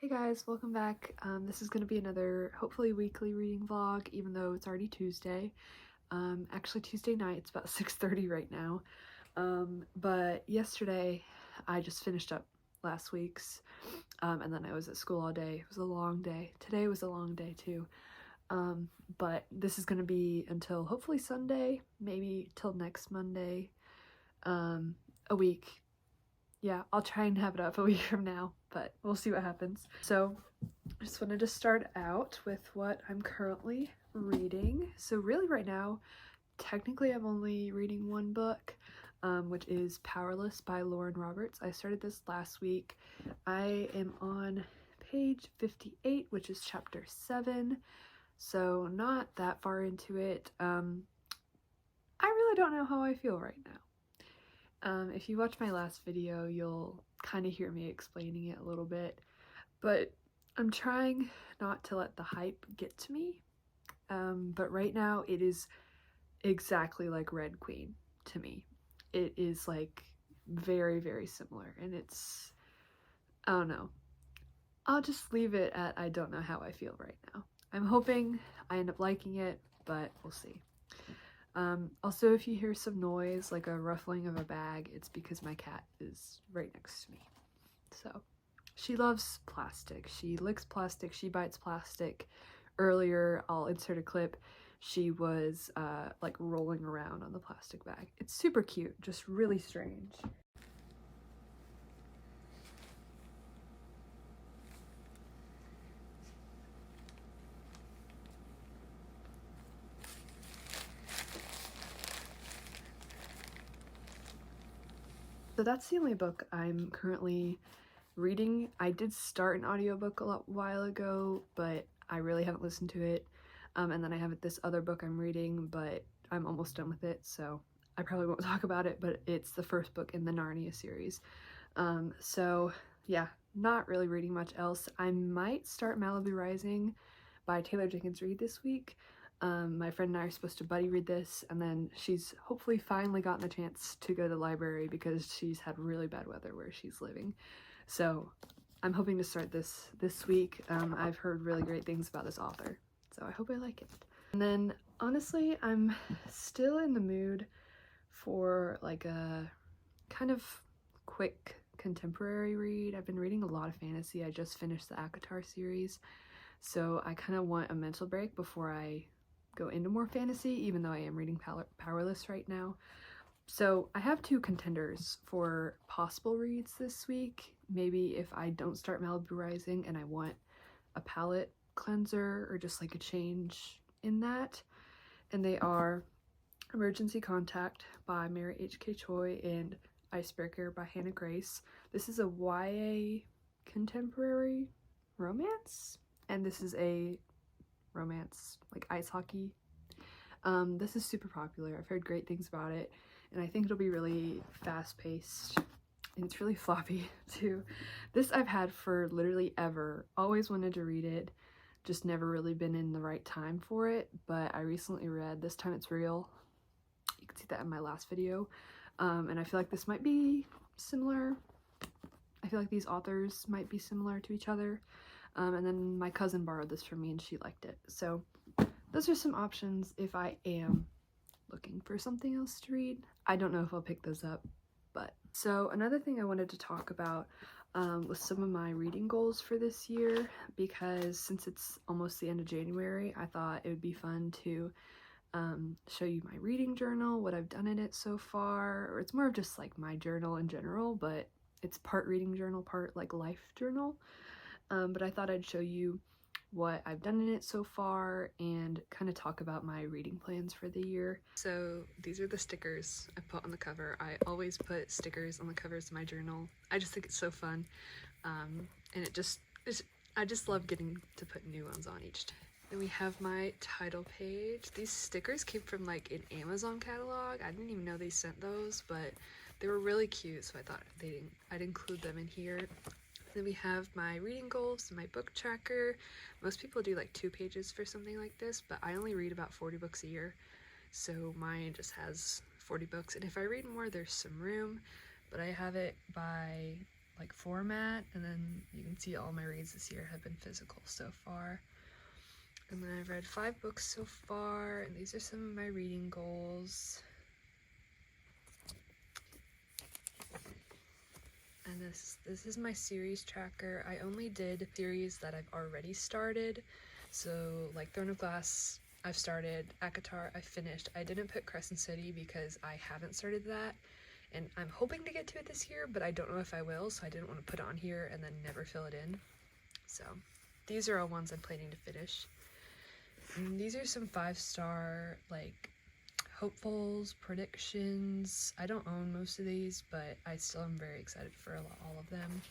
Guys, welcome back. This is going to be another hopefully weekly reading vlog, even though it's already Tuesday. Actually Tuesday night, it's about 6:30 right now. But yesterday I just finished up last week's, and then I was at school all day. It was a long day. Today was a long day too. But this is going to be until hopefully Sunday, maybe till next Monday, a week. Yeah, I'll try and have it up a week from now, but we'll see what happens. So I just wanted to start out with what I'm currently reading. So really right now, technically I'm only reading one book, which is Powerless by Lauren Roberts. I started this last week. I am on page 58, which is chapter 7, so not that far into it. I really don't know how I feel right now. If you watch my last video, you'll kind of hear me explaining it a little bit, but I'm trying not to let the hype get to me. But right now it is exactly like Red Queen to me. It is like very, very similar, and it's, I don't know. I'll just leave it at I don't know how I feel right now. I'm hoping I end up liking it, but we'll see. Also, if you hear some noise, like a ruffling of a bag, it's because my cat is right next to me. So, she loves plastic. She licks plastic, she bites plastic. Earlier, I'll insert a clip, she was like rolling around on the plastic bag. It's super cute, just really strange. So that's the only book I'm currently reading. I did start an audiobook a while ago, but I really haven't listened to it. And then I have this other book I'm reading, but I'm almost done with it, so I probably won't talk about it, but it's the first book in the Narnia series. So yeah, not really reading much else. I might start Malibu Rising by Taylor Jenkins Reid this week. My friend and I are supposed to buddy read this, and then she's hopefully finally gotten the chance to go to the library because she's had really bad weather where she's living. So I'm hoping to start this week. I've heard really great things about this author, so I hope I like it. And then honestly, I'm still in the mood for like a kind of quick contemporary read. I've been reading a lot of fantasy. I just finished the ACOTAR series, so I kind of want a mental break before I go into more fantasy, even though I am reading Powerless right now. So I have two contenders for possible reads this week. Maybe if I don't start Malibu Rising and I want a palette cleanser or just like a change in that. And they are Emergency Contact by Mary H.K. Choi and Icebreaker by Hannah Grace. This is a YA contemporary romance, and this is a romance, like ice hockey. This is super popular. I've heard great things about it, and I think it'll be really fast-paced, and it's really floppy too. This I've had for literally ever. Always wanted to read it, just never really been in the right time for it, but I recently read This Time It's Real. You can see that in my last video, and I feel like this might be similar. I feel like these authors might be similar to each other. And then my cousin borrowed this from me and she liked it. So those are some options if I am looking for something else to read. I don't know if I'll pick those up, but. So another thing I wanted to talk about was some of my reading goals for this year, because since it's almost the end of January, I thought it would be fun to show you my reading journal, what I've done in it so far, or it's more of just like my journal in general, but it's part reading journal, part like life journal. But I thought I'd show you what I've done in it so far and kind of talk about my reading plans for the year. So these are the stickers I put on the cover. I always put stickers on the covers of my journal. I just think it's so fun, and I just love getting to put new ones on each day. Then we have my title page. These stickers came from like an Amazon catalog. I didn't even know they sent those, but they were really cute, so I thought I'd include them in here. Then we have my reading goals, my book tracker. Most people do like 2 pages for something like this, but I only read about 40 books a year, so mine just has 40 books, and if I read more, there's some room, but I have it by like format, and then you can see all my reads this year have been physical so far. And then I've read 5 books so far, and these are some of my reading goals. And this is my series tracker. I only did series that I've already started. So like Throne of Glass, I've started. ACOTAR, I finished. I didn't put Crescent City because I haven't started that. And I'm hoping to get to it this year, but I don't know if I will, so I didn't want to put it on here and then never fill it in. So these are all ones I'm planning to finish. And these are some 5-star, like, hopefuls, predictions. I don't own most of these, but I still am very excited for all of them.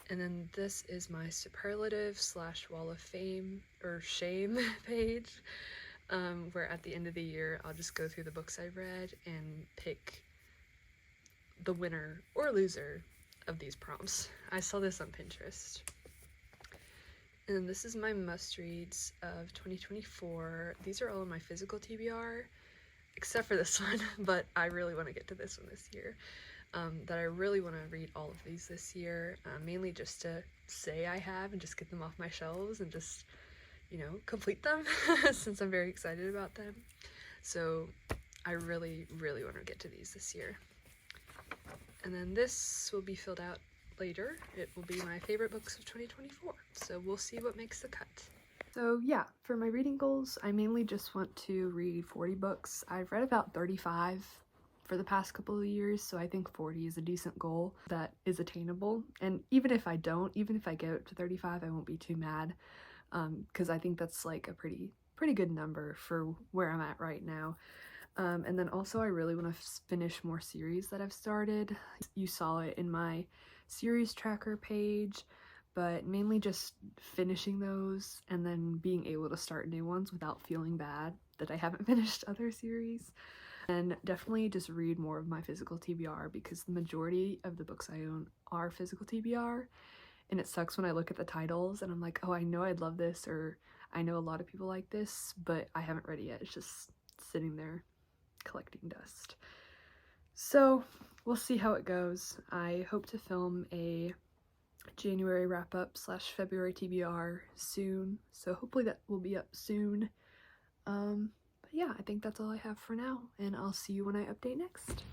And then this is my superlative / wall of fame or shame page, where at the end of the year I'll just go through the books I've read and pick the winner or loser of these prompts. I saw this on Pinterest. And this is my must-reads of 2024. These are all in my physical TBR, except for this one, but I really want to get to this one this year. That I really want to read all of these this year, mainly just to say I have and just get them off my shelves and just, you know, complete them since I'm very excited about them. So I really, really want to get to these this year. And then this will be filled out later. It will be my favorite books of 2024, so we'll see what makes the cut. So yeah, for my reading goals, I mainly just want to read 40 books. I've read about 35 for the past couple of years, so I think 40 is a decent goal that is attainable. And even if I get up to 35, I won't be too mad, because I think that's like a pretty good number for where I'm at right now. And then also I really want to finish more series that I've started. You saw it in my series tracker page, but mainly just finishing those and then being able to start new ones without feeling bad that I haven't finished other series. And definitely just read more of my physical TBR, because the majority of the books I own are physical TBR, and it sucks when I look at the titles and I'm like, oh, I know I'd love this, or I know a lot of people like this, but I haven't read it yet. It's just sitting there collecting dust. So we'll see how it goes. I hope to film a January wrap-up / February TBR soon, so hopefully that will be up soon. But yeah, I think that's all I have for now, and I'll see you when I update next.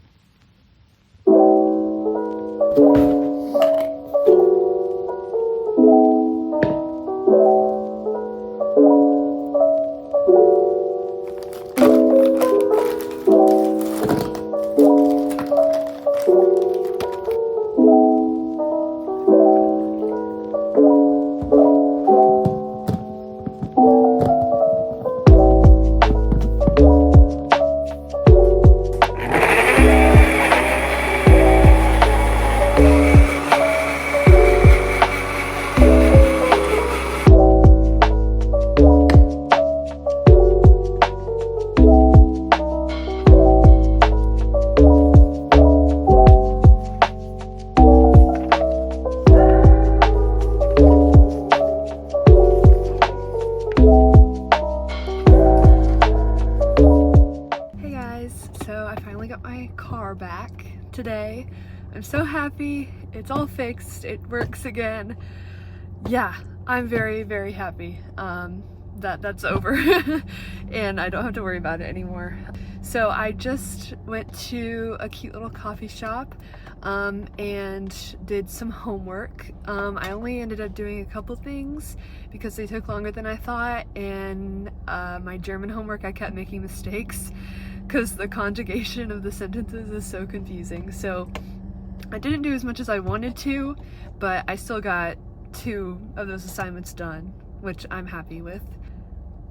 Back today. I'm so happy. It's all fixed. It works again. Yeah, I'm very, very happy that's over and I don't have to worry about it anymore. So I just went to a cute little coffee shop and did some homework. I only ended up doing a couple things because they took longer than I thought, and my German homework, I kept making mistakes because the conjugation of the sentences is so confusing. So I didn't do as much as I wanted to, but I still got 2 of those assignments done, which I'm happy with.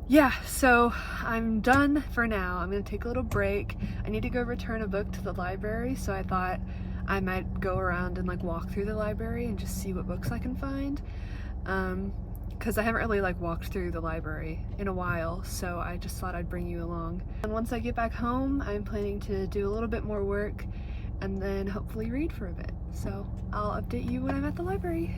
Yeah, so I'm done for now. I'm gonna take a little break. I need to go return a book to the library, so I thought I might go around and like walk through the library and just see what books I can find. Because I haven't really like walked through the library in a while, so I just thought I'd bring you along. And once I get back home, I'm planning to do a little bit more work and then hopefully read for a bit. So I'll update you when I'm at the library.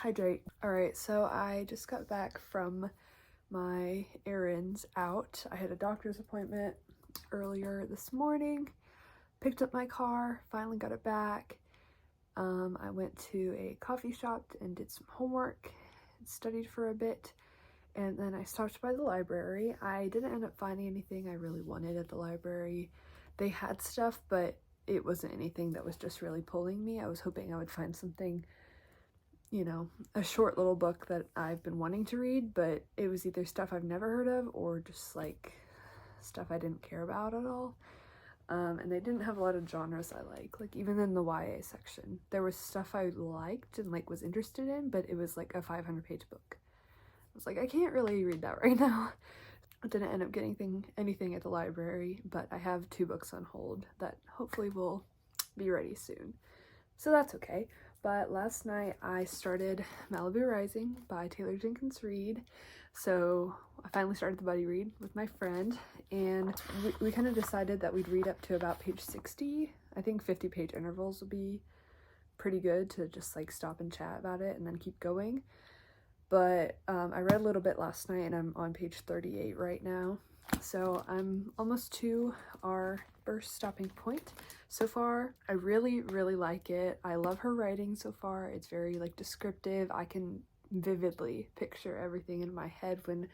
hydrate. Alright, so I just got back from my errands out. I had a doctor's appointment earlier this morning, picked up my car, finally got it back. I went to a coffee shop and did some homework, studied for a bit, and then I stopped by the library. I didn't end up finding anything I really wanted at the library. They had stuff, but it wasn't anything that was just really pulling me. I was hoping I would find something, you know, a short little book that I've been wanting to read, but it was either stuff I've never heard of or just like stuff I didn't care about at all. And they didn't have a lot of genres I like even in the YA section. There was stuff I liked and like was interested in, but it was like a 500-page book. I was like, I can't really read that right now. I didn't end up getting anything at the library, but I have 2 books on hold that hopefully will be ready soon. So that's okay. But last night I started Malibu Rising by Taylor Jenkins Reid. So I finally started the buddy read with my friend, and we kind of decided that we'd read up to about page 60. I think 50-page intervals would be pretty good to just like stop and chat about it and then keep going. But I read a little bit last night and I'm on page 38 right now. So I'm almost to our first stopping point. So far, I really, really like it. I love her writing so far. It's very like descriptive. I can vividly picture everything in my head when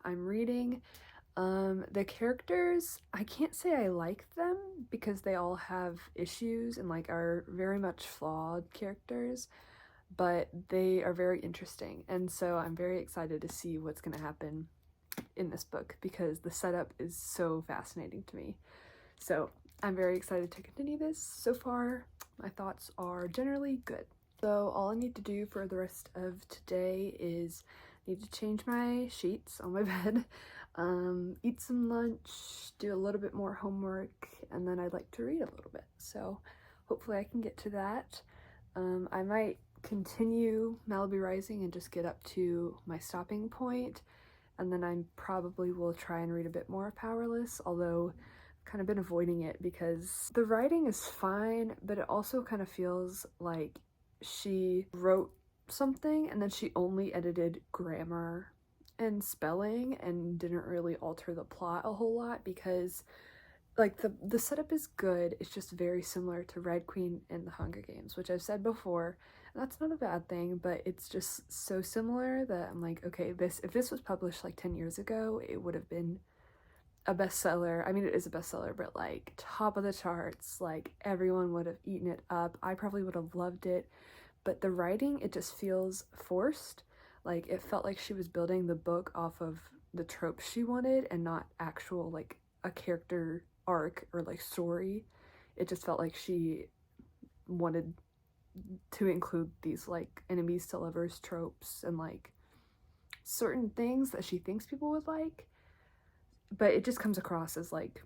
I'm reading. The characters, I can't say I like them because they all have issues and like are very much flawed characters, but they are very interesting, and so I'm very excited to see what's going to happen in this book because the setup is so fascinating to me. So I'm very excited to continue this. So far, my thoughts are generally good. So all I need to do for the rest of today is need to change my sheets on my bed, eat some lunch, do a little bit more homework, and then I'd like to read a little bit. So hopefully I can get to that. I might continue Malibu Rising and just get up to my stopping point, and then I probably will try and read a bit more of Powerless, although I've kind of been avoiding it because the writing is fine, but it also kind of feels like she wrote something and then she only edited grammar and spelling and didn't really alter the plot a whole lot, because like the setup is good. It's just very similar to Red Queen and the Hunger Games, which I've said before, and that's not a bad thing, but it's just so similar that I'm like, okay, if this was published like 10 years ago, it would have been a bestseller. I mean, it is a bestseller, but like top of the charts, like everyone would have eaten it up. I probably would have loved it, but the writing, it just feels forced. Like it felt like she was building the book off of the tropes she wanted and not actual like a character arc or like story. It just felt like she wanted to include these like enemies to lovers tropes and like certain things that she thinks people would like, but it just comes across as like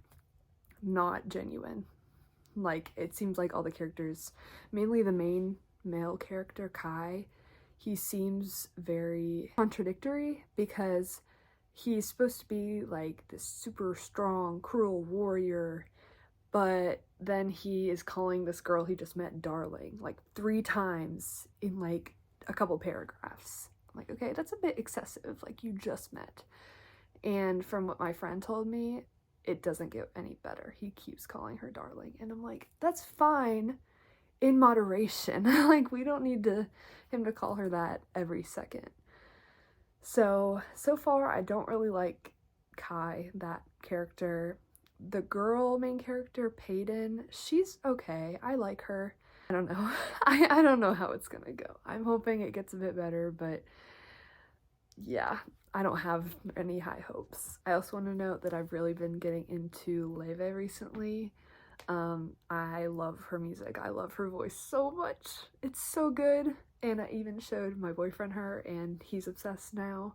not genuine. Like it seems like all the characters, mainly the main male character Kai, he seems very contradictory because he's supposed to be like this super strong, cruel warrior, but then he is calling this girl he just met darling like 3 times in like a couple paragraphs. I'm like, okay, that's a bit excessive, like you just met. And from what my friend told me, it doesn't get any better. He keeps calling her darling, and I'm like, that's fine in moderation. Like we don't need him to call her that every second. So far I don't really like Kai, that character. The girl main character, Payden, she's okay. I like her. I don't know. I don't know how it's gonna go. I'm hoping it gets a bit better, but yeah, I don't have any high hopes. I also want to note that I've really been getting into Leve recently. I love her music. I love her voice so much. It's so good. And I even showed my boyfriend her, and he's obsessed now.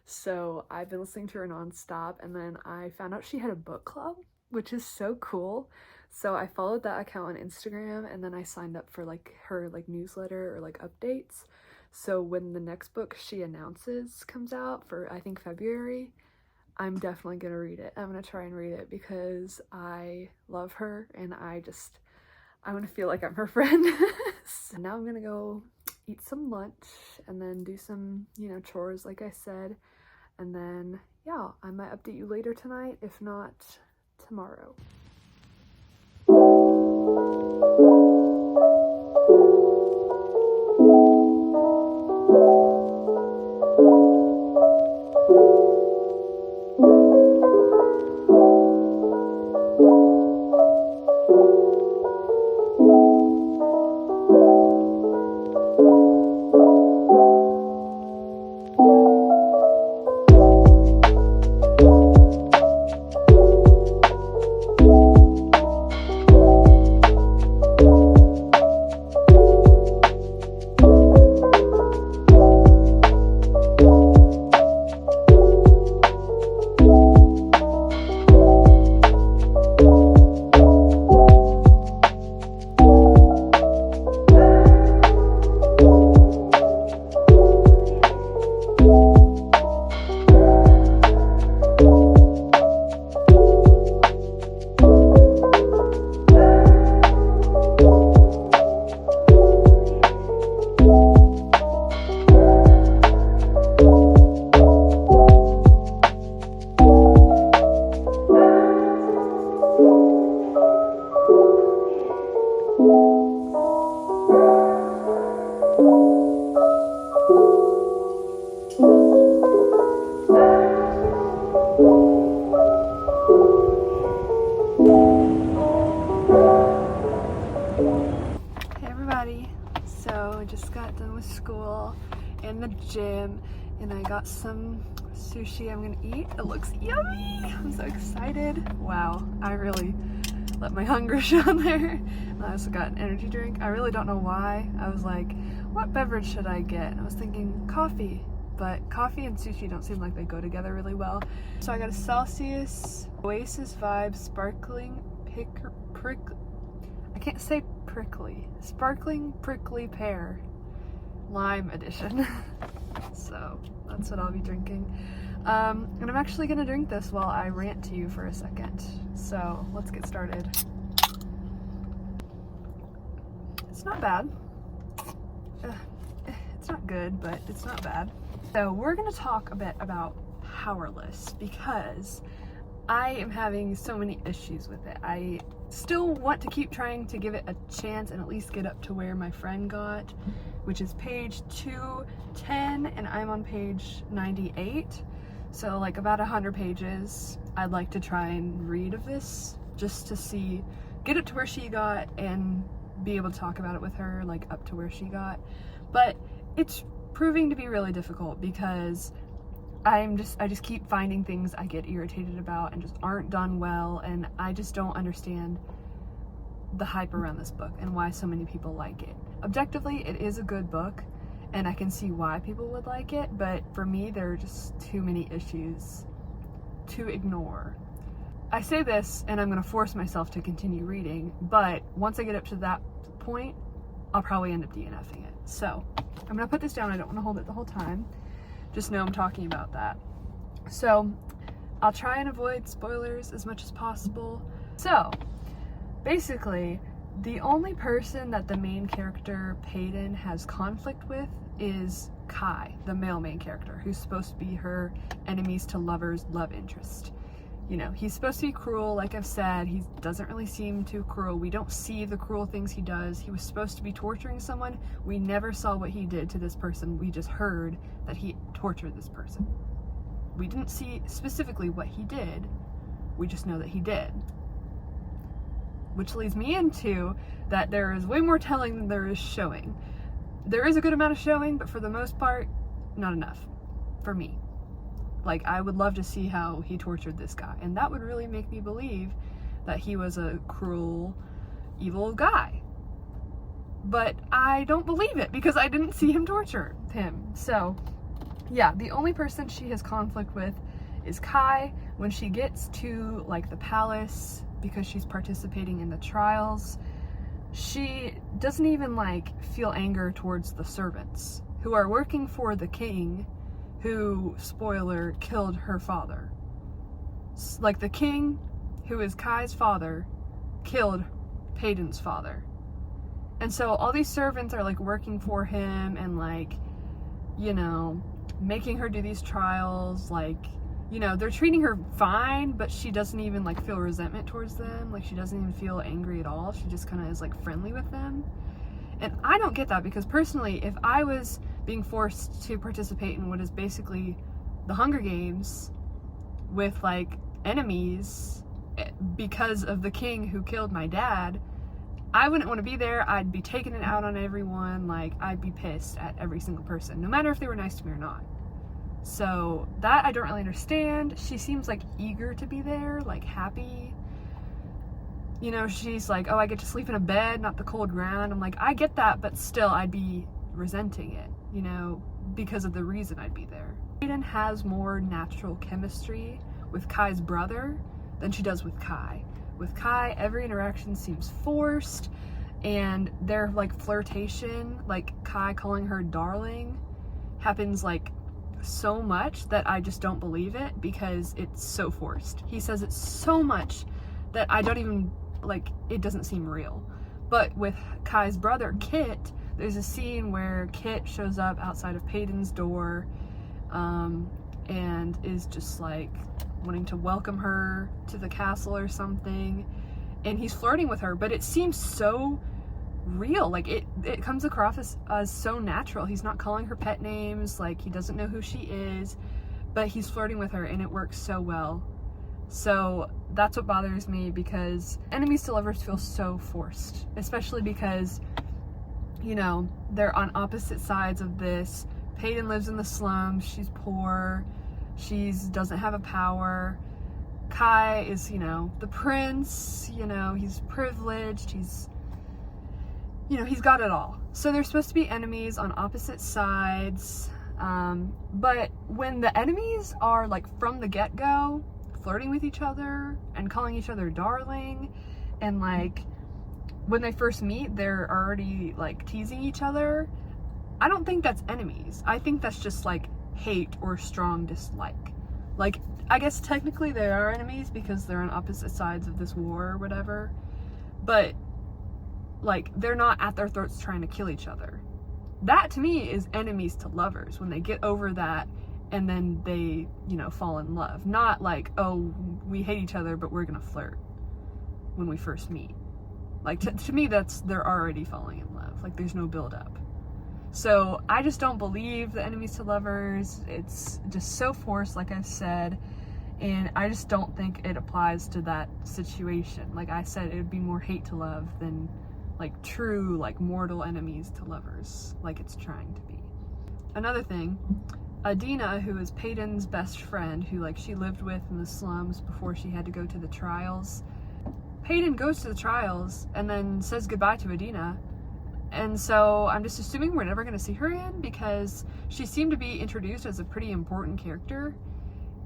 So I've been listening to her nonstop, and then I found out she had a book club, which is so cool. So I followed that account on Instagram, and then I signed up for like her like newsletter or like updates. So when the next book she announces comes out for, I think, February, I'm definitely gonna read it. I'm gonna try and read it because I love her and I want to feel like I'm her friend. So now I'm gonna go eat some lunch and then do some, chores like I said. And then, yeah, I might update you later tonight, if not tomorrow. So I just got done with school and the gym, and I got some sushi I'm gonna eat. It looks yummy! I'm so excited. Wow, I really let my hunger show there. I also got an energy drink. I really don't know why. I was like, what beverage should I get? And I was thinking coffee, but coffee and sushi don't seem like they go together really well. So I got a Celsius Oasis Vibe Sparkling Sparkling Prickly Pear Lime Edition. So that's what I'll be drinking. And I'm actually gonna drink this while I rant to you for a second. So let's get started. It's not bad. It's not good, but it's not bad. So we're gonna talk a bit about Powerless because I am having so many issues with it. I still want to keep trying to give it a chance and at least get up to where my friend got, which is page 210, and I'm on page 98. So like about 100 pages I'd like to try and read of this just to get it to where she got and be able to talk about it with her, like up to where she got. But it's proving to be really difficult because I just keep finding things I get irritated about and just aren't done well, and I just don't understand the hype around this book and why so many people like it. Objectively, it is a good book and I can see why people would like it, but for me there are just too many issues to ignore. I say this and I'm going to force myself to continue reading, but once I get up to that point, I'll probably end up DNFing it. So I'm going to put this down. I don't want to hold it the whole time. Just know I'm talking about that. So I'll try and avoid spoilers as much as possible. So basically, the only person that the main character Peyton has conflict with is Kai, the male main character, who's supposed to be her enemies to lovers love interest. You know, he's supposed to be cruel, like I've said. He doesn't really seem too cruel. We don't see the cruel things he does. He was supposed to be torturing someone. We never saw what he did to this person. We just heard that he tortured this person. We didn't see specifically what he did. We just know that he did. Which leads me into that there is way more telling than there is showing. There is a good amount of showing, but for the most part, not enough for me. Like, I would love to see how he tortured this guy, and that would really make me believe that he was a cruel, evil guy. But I don't believe it because I didn't see him torture him. So, yeah, the only person she has conflict with is Kai. When she gets to, like, the palace, because she's participating in the trials, she doesn't even, like, feel anger towards the servants who are working for the king, who, spoiler, killed her father. Like, the king, who is Kai's father, killed Peyton's father. And so all these servants are like working for him and like, you know, making her do these trials, like, you know, they're treating her fine, but she doesn't even like feel resentment towards them. Like she doesn't even feel angry at all. She just kind of is like friendly with them. And I don't get that, because personally, if I was being forced to participate in what is basically the Hunger Games with like enemies because of the king who killed my dad, I wouldn't want to be there. I'd be taking it out on everyone. Like, I'd be pissed at every single person, no matter if they were nice to me or not. So that I don't really understand. She seems like eager to be there, like happy. You know, she's like, oh, I get to sleep in a bed, not the cold ground. I'm like, I get that, but still I'd be resenting it, you know, because of the reason I'd be there. Hayden has more natural chemistry with Kai's brother than she does with Kai. With Kai, every interaction seems forced, and their like flirtation, like Kai calling her darling, happens like so much that I just don't believe it, because it's so forced. He says it so much that I don't even, like, it doesn't seem real. But with Kai's brother, Kit, there's a scene where Kit shows up outside of Peyton's door, and is just like wanting to welcome her to the castle or something, and he's flirting with her, but it seems so real. Like it comes across as so natural. He's not calling her pet names, like he doesn't know who she is, but he's flirting with her, and it works so well. So that's what bothers me, because enemies to lovers feel so forced, especially because, you know, they're on opposite sides of this. Peyton lives in the slums, she's poor, doesn't have a power. Kai is, you know, the prince, you know, he's privileged, he's got it all. So they're supposed to be enemies on opposite sides, but when the enemies are like from the get-go flirting with each other and calling each other darling, and like when they first meet they're already like teasing each other, I don't think that's enemies. I think that's just like hate or strong dislike. Like, I guess technically they are enemies because they're on opposite sides of this war or whatever, but like they're not at their throats trying to kill each other. That to me is enemies to lovers, when they get over that and then they, you know, fall in love. Not like, oh, we hate each other but we're gonna flirt when we first meet. Like to me they're already falling in love. Like there's no build up. So I just don't believe the enemies to lovers. It's just so forced, like I've said, and I just don't think it applies to that situation. Like I said, it would be more hate to love than like true, like mortal enemies to lovers, like it's trying to be. Another thing, Adina, who is Peyton's best friend, who like she lived with in the slums before she had to go to the trials. Peyton goes to the trials and then says goodbye to Adina. And so I'm just assuming we're never going to see her again, because she seemed to be introduced as a pretty important character,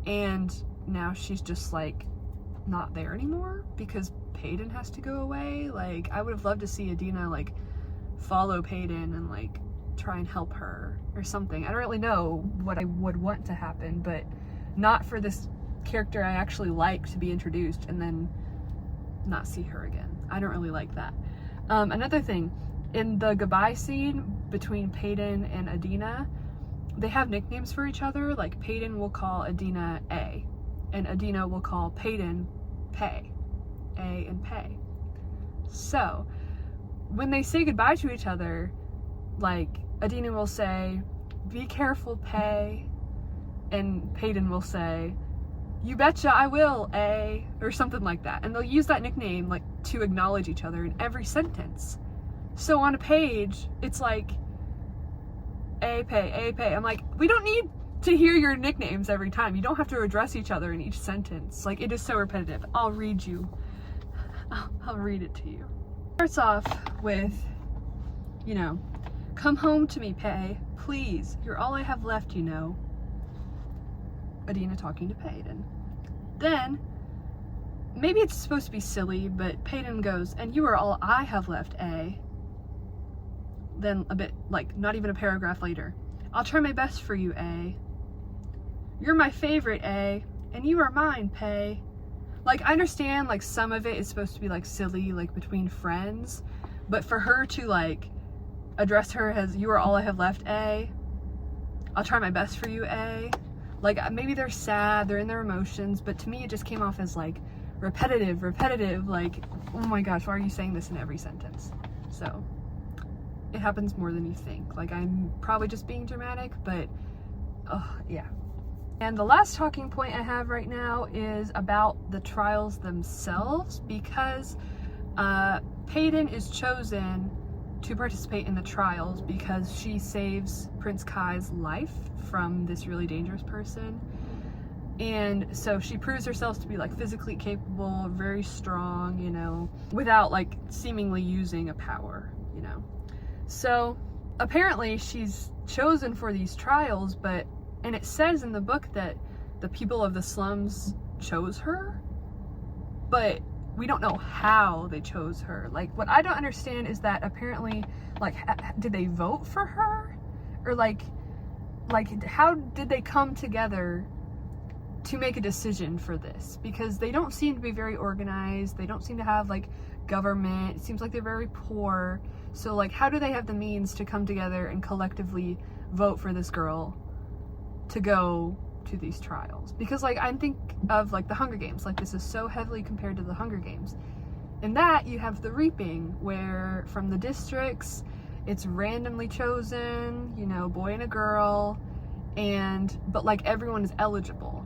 and now she's just like not there anymore because Peyton has to go away. Like I would have loved to see Adina like follow Peyton and like try and help her or something. I don't really know what I would want to happen, but not for this character I actually like to be introduced and then not see her again. I don't really like that. Another thing, in the goodbye scene between Peyton and Adina, they have nicknames for each other. Like Peyton will call Adina A, and Adina will call Peyton Pay. A and Pay. So when they say goodbye to each other, like Adina will say, "Be careful, Pay," and Peyton will say, "You betcha I will, A," or something like that. And they'll use that nickname like to acknowledge each other in every sentence. So on a page, it's like, A, Pay, A, Pay. I'm like, we don't need to hear your nicknames every time. You don't have to address each other in each sentence. Like, it is so repetitive. I'll read it to you. It starts off with, you know, "Come home to me, Pay. Please, you're all I have left, you know." Adina talking to Peyton. Then, maybe it's supposed to be silly, but Peyton goes, "And you are all I have left, A." Then a bit, like, not even a paragraph later, "I'll try my best for you, A. You're my favorite, A. And you are mine, Pay." Like, I understand, like, some of it is supposed to be, like, silly, like, between friends, But for her to like address her as, you are all I have left, A, I'll try my best for you, A. Like, maybe they're sad, they're in their emotions, but to me it just came off as like repetitive, like, oh my gosh, why are you saying this in every sentence? So it happens more than you think. Like, I'm probably just being dramatic, but yeah. And the last talking point I have right now is about the trials themselves, because Peyton is chosen to participate in the trials because she saves Prince Kai's life from this really dangerous person. And so she proves herself to be like physically capable, very strong, you know, without like seemingly using a power, you know. So apparently she's chosen for these trials, and it says in the book that the people of the slums chose her, but we don't know how they chose her. Like, what I don't understand is that apparently, like, did they vote for her? Or like how did they come together to make a decision for this? Because they don't seem to be very organized. They don't seem to have like government. It seems like they're very poor. So like, how do they have the means to come together and collectively vote for this girl to go to these trials? Because like, I think of like the Hunger Games, like this is so heavily compared to the Hunger Games. In that you have the reaping, where from the districts it's randomly chosen, you know, boy and a girl, but like everyone is eligible.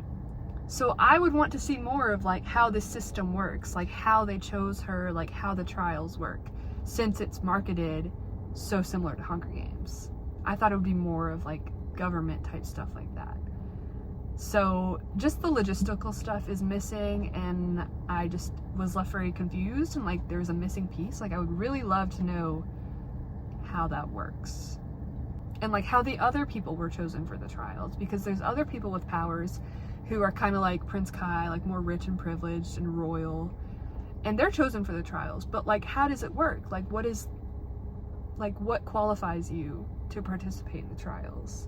So I would want to see more of like how this system works, like how they chose her, like how the trials work, since it's marketed so similar to Hunger Games. I thought it would be more of like government type stuff like that. So just the logistical stuff is missing, and I just was left very confused, and like there's a missing piece. Like, I would really love to know how that works, and like how the other people were chosen for the trials, because there's other people with powers who are kind of like Prince Kai, like more rich and privileged and royal, and they're chosen for the trials. But like, how does it work? Like, what qualifies you to participate in the trials?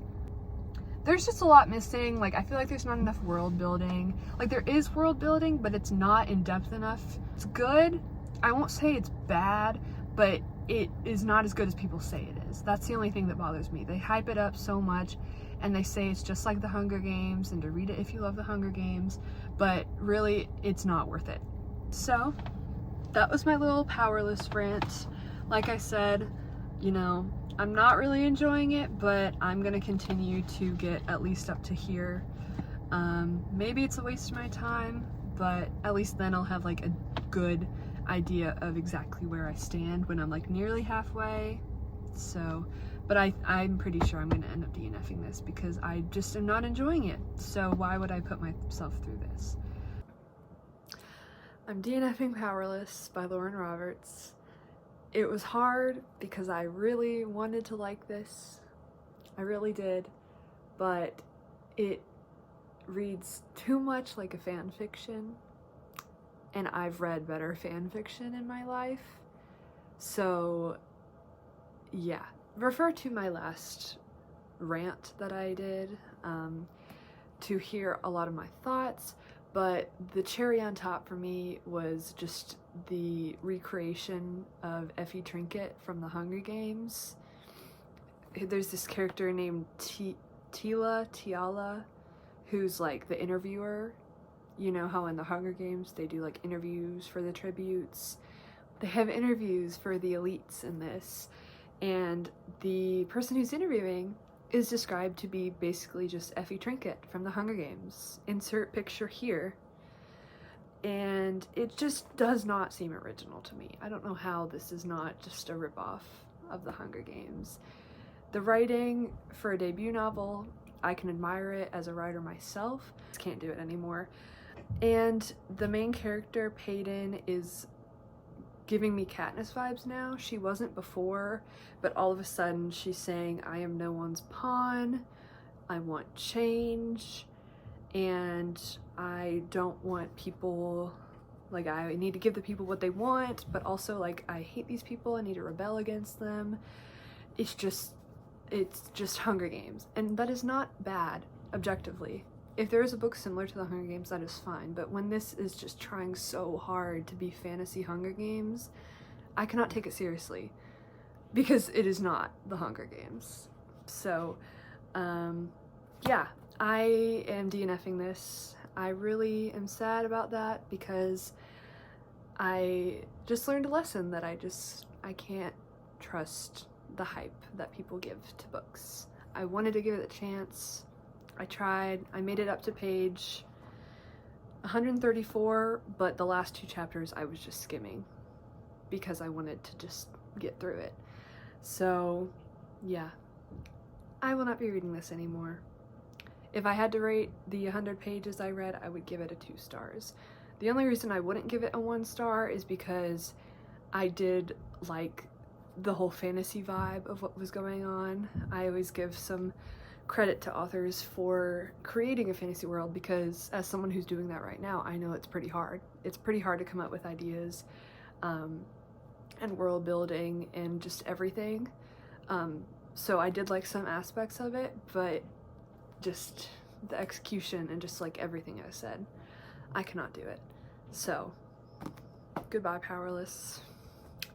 There's just a lot missing. Like, I feel like there's not enough world building. Like, there is world building, but it's not in depth enough. It's good. I won't say it's bad, but it is not as good as people say it is. That's the only thing that bothers me. They hype it up so much, and they say it's just like the Hunger Games, and to read it if you love the Hunger Games, but really, it's not worth it. So, that was my little Powerless rant. Like I said, you know, I'm not really enjoying it, but I'm gonna continue to get at least up to here. Maybe it's a waste of my time, but at least then I'll have like a good idea of exactly where I stand when I'm like nearly halfway. So, but I'm pretty sure I'm gonna end up DNFing this because I just am not enjoying it. So why would I put myself through this? I'm DNFing Powerless by Lauren Roberts. It was hard because I really wanted to like this. I really did, but it reads too much like a fan fiction, and I've read better fan fiction in my life. So yeah, refer to my last rant that I did to hear a lot of my thoughts. But the cherry on top for me was just the recreation of Effie Trinket from the Hunger Games. There's this character named Tiala, who's like the interviewer. You know how in the Hunger Games they do like interviews for the tributes? They have interviews for the elites in this. And the person who's interviewing is described to be basically just Effie Trinket from the Hunger Games. Insert picture here. And it just does not seem original to me. I don't know how this is not just a ripoff of the Hunger Games. The writing for a debut novel, I can admire it as a writer myself. Just can't do it anymore. And the main character, Peyton, is giving me Katniss vibes now. She wasn't before, but all of a sudden she's saying, I am no one's pawn, I want change, and I don't want people, like, I need to give the people what they want, but also like, I hate these people, I need to rebel against them. It's just Hunger Games, and that is not bad, objectively. If there is a book similar to the Hunger Games, that is fine, but when this is just trying so hard to be fantasy Hunger Games, I cannot take it seriously because it is not the Hunger Games. So, yeah, I am DNFing this. I really am sad about that because I just learned a lesson that I can't trust the hype that people give to books. I wanted to give it a chance. I tried. I made it up to page 134, but the last 2 chapters I was just skimming because I wanted to just get through it. So, yeah, I will not be reading this anymore. If I had to rate the 100 pages I read, I would give it a 2 stars. The only reason I wouldn't give it a 1 star is because I did like the whole fantasy vibe of what was going on. I always give some credit to authors for creating a fantasy world because as someone who's doing that right now, I know it's pretty hard. It's pretty hard to come up with ideas and world building and just everything. So I did like some aspects of it, but just the execution and just like everything I said, I cannot do it. So, goodbye, Powerless.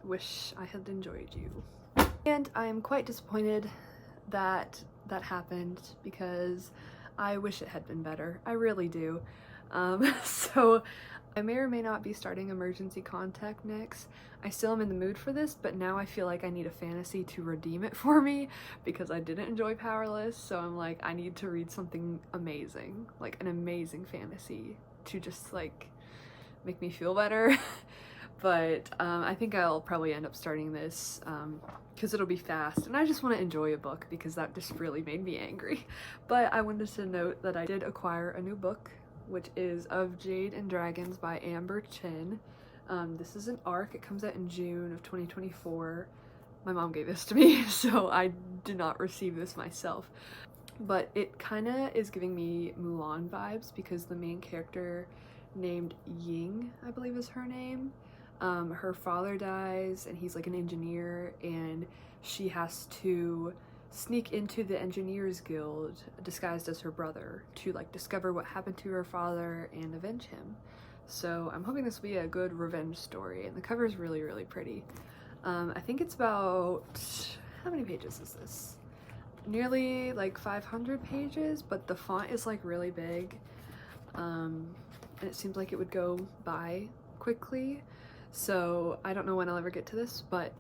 Wish I had enjoyed you. And I am quite disappointed that that happened because I wish it had been better. I really do. So I may or may not be starting Emergency Contact next. I still am in the mood for this, but now I feel like I need a fantasy to redeem it for me because I didn't enjoy Powerless, so I'm like, I need to read something amazing, like an amazing fantasy to just like make me feel better. But I think I'll probably end up starting this because it'll be fast and I just want to enjoy a book because that just really made me angry. But I wanted to note that I did acquire a new book, which is Of Jade and Dragons by Amber Chin. This is an ARC. It comes out in June of 2024. My mom gave this to me, so I did not receive this myself. But it kind of is giving me Mulan vibes because the main character named Ying, I believe is her name, her father dies and he's like an engineer and she has to sneak into the Engineers Guild disguised as her brother to like discover what happened to her father and avenge him. So I'm hoping this will be a good revenge story, and the cover is really, really pretty. I think it's about, how many pages is this? Nearly like 500 pages, but the font is like really big. And it seems like it would go by quickly. So I don't know when I'll ever get to this, but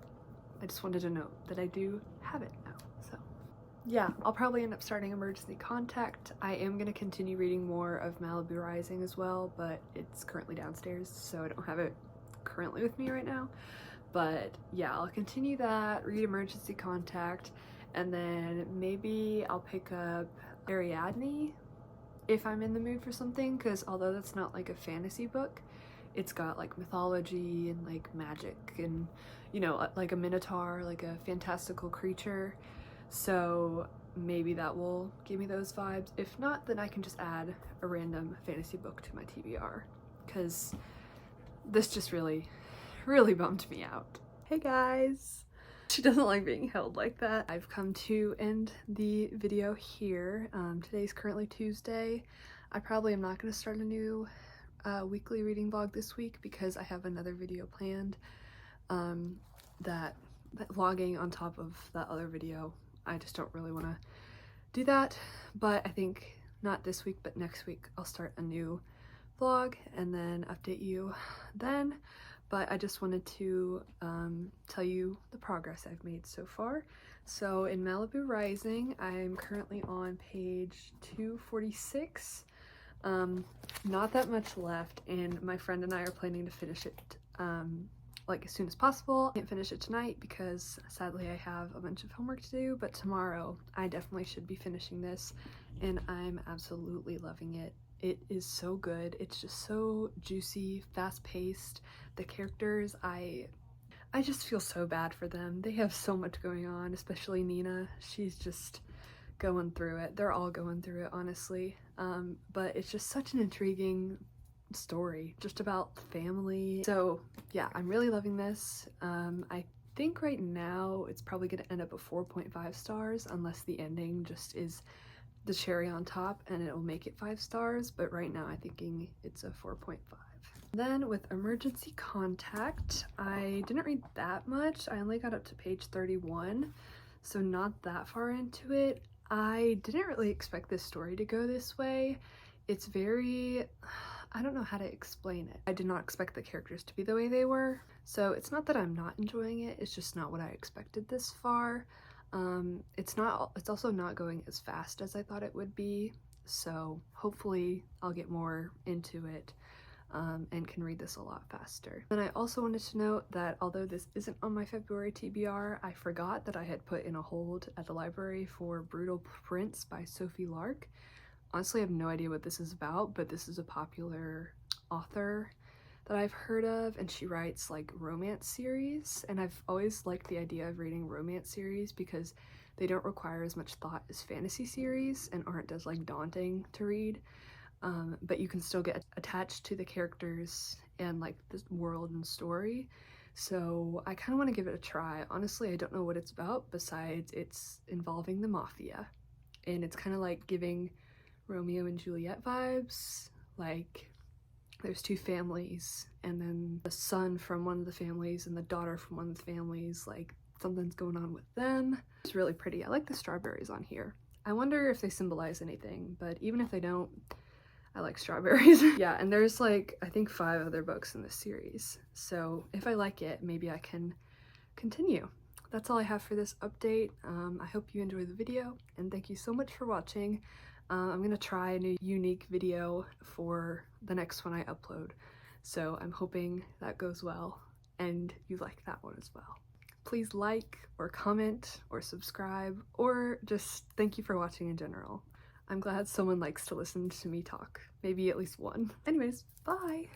I just wanted to note that I do have it now. So yeah, I'll probably end up starting Emergency Contact. I am going to continue reading more of Malibu Rising as well, but it's currently downstairs, so I don't have it currently with me right now. But yeah, I'll continue that, read Emergency Contact, and then maybe I'll pick up Ariadne if I'm in the mood for something, because although that's not like a fantasy book, it's got like mythology and like magic and, you know, like a minotaur, like a fantastical creature. So maybe that will give me those vibes. If not, then I can just add a random fantasy book to my TBR, because this just really bummed me out. Hey guys! She doesn't like being held like that. I've come to end the video here. Today's currently Tuesday. I probably am not going to start a new weekly reading vlog this week because I have another video planned that vlogging on top of that other video. I just don't really want to do that, but I think not this week but next week I'll start a new vlog and then update you then. But I just wanted to tell you the progress I've made so far. So in Malibu Rising, I'm currently on page 246. Not that much left, and my friend and I are planning to finish it like as soon as possible. I can't finish it tonight because sadly I have a bunch of homework to do, but tomorrow I definitely should be finishing this, and I'm absolutely loving it. It is so good. It's just so juicy, fast-paced. The characters, I just feel so bad for them. They have so much going on, especially Nina. She's just going through it. They're all going through it, honestly. But it's just such an intriguing story, just about family. So yeah, I'm really loving this. I think right now it's probably going to end up at 4.5 stars unless the ending just is the cherry on top and it'll make it 5 stars, but right now I'm thinking it's a 4.5. Then with Emergency Contact, I didn't read that much. I only got up to page 31, so not that far into it. I didn't really expect this story to go this way. It's very, I don't know how to explain it. I did not expect the characters to be the way they were. So it's not that I'm not enjoying it, it's just not what I expected this far. It's also not going as fast as I thought it would be. So hopefully I'll get more into it and can read this a lot faster. And I also wanted to note that although this isn't on my February TBR, I forgot that I had put in a hold at the library for Brutal Prince by Sophie Lark. Honestly, I have no idea what this is about, but this is a popular author that I've heard of, and she writes like romance series, and I've always liked the idea of reading romance series because they don't require as much thought as fantasy series and aren't as like daunting to read, but you can still get attached to the characters and like the world and story. So I kind of want to give it a try. Honestly, I don't know what it's about besides it's involving the mafia, and it's kind of like giving Romeo and Juliet vibes. Like there's two families, and then the son from one of the families and the daughter from one of the families, like something's going on with them. It's really pretty. I like the strawberries on here. I wonder if they symbolize anything, but even if they don't, I like strawberries. Yeah, and there's like I think 5 other books in this series, so if I like it, maybe I can continue. That's all I have for this update. I hope you enjoyed the video, and thank you so much for watching. I'm gonna try a new unique video for the next one I upload, so I'm hoping that goes well and you like that one as well. Please like or comment or subscribe, or just thank you for watching in general. I'm glad someone likes to listen to me talk. Maybe at least one. Anyways, bye!